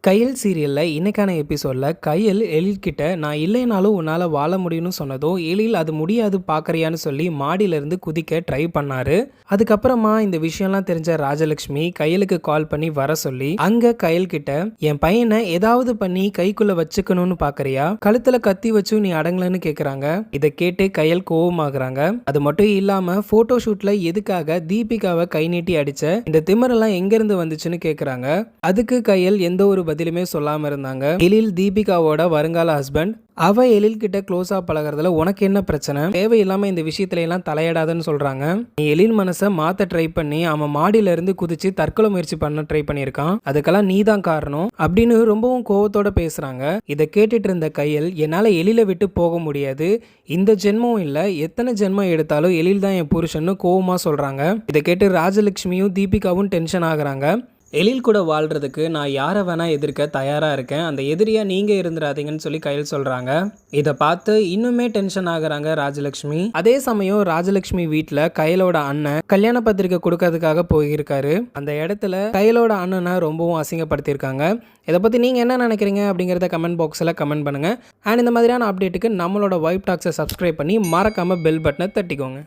கையல் சீரியல்ல இன்னைக்கான எபிசோட்ல கையல் எழில் கிட்ட நான் இல்லைனாலும் உன்னால வாழ முடியும்னு சொன்னதும் எழில் அது முடியாது பாக்குறியான்னு சொல்லி மாடியில இருந்து குதிக்க ட்ரை பண்ணாரு. அதுக்கப்புறமா இந்த விஷயம்லாம் தெரிஞ்ச ராஜலட்சுமி கையலுக்கு கால் பண்ணி வர சொல்லி அங்க கையல் கிட்ட என் பையனை ஏதாவது பண்ணி கைக்குள்ள வச்சுக்கணும்னு பாக்குறியா, கழுத்துல கத்தி வச்சு நீ அடங்கலன்னு கேக்குறாங்க. இதை கேட்டு கையல் கோவமாகறாங்க. அது மட்டும் இல்லாம போட்டோ ஷூட்ல எதுக்காக தீபிகாவை கை நீட்டி அடிச்ச இந்த திமிரெல்லாம் எங்க இருந்து வந்துச்சுன்னு கேக்குறாங்க. அதுக்கு கையல் எந்த ஒரு பதிலுமே சொல்லாம இருந்தாங்க. எழில் தீபிகாவோட வருங்கால ஹஸ்பண்ட். அவ எழில் கிட்ட க்ளோஸா பழகிறதுல உனக்கு என்ன பிரச்சனை, தேவையில்லாம இந்த விஷயத்துல எல்லாம் தலையிடாதன்னு சொல்றாங்க. நீ எழில் மனசை மாத்த ட்ரை பண்ணி அவன் மாடியில இருந்து குதிச்சு தற்கொலை முயற்சி பண்ண ட்ரை பண்ணியிருக்கான், அதுக்கெல்லாம் நீ தான் காரணம் அப்படின்னு ரொம்பவும் கோவத்தோட பேசுறாங்க. இதை கேட்டுட்டு இருந்த கையல் என்னால எழில விட்டு போக முடியாது, இந்த ஜென்மம் இல்ல எத்தனை ஜென்மம் எடுத்தாலும் எழில் தான் என் புருஷன்னு கோவமா சொல்றாங்க. இதை கேட்டு ராஜலட்சுமியும் தீபிகாவும் டென்ஷன் ஆகுறாங்க. எழில் கூட வாழ்றதுக்கு நான் யாரை வேணா எதிர்க்க தயாரா இருக்கேன், அந்த எதிரியா நீங்க இருந்துடாதீங்கன்னு சொல்லி கையில் சொல்றாங்க. இதை பார்த்து இன்னுமே டென்ஷன் ஆகுறாங்க ராஜலட்சுமி. அதே சமயம் ராஜலட்சுமி வீட்டுல கையலோட அண்ணன் கல்யாண பத்திரிக்கை கொடுக்கறதுக்காக போயிருக்காரு. அந்த இடத்துல கையலோட அண்ணனை ரொம்பவும் அசிங்கப்படுத்தியிருக்காங்க. இதை பத்தி நீங்க என்ன நினைக்கிறீங்க அப்படிங்கறத கமெண்ட் பாக்ஸ்ல கமெண்ட் பண்ணுங்க. அண்ட் இந்த மாதிரியான அப்டேட்டுக்கு நம்மளோட வைப் டாக்ஸை சப்ஸ்கிரைப் பண்ணி மறக்காம பெல் பட்டனை தட்டிக்கோங்க.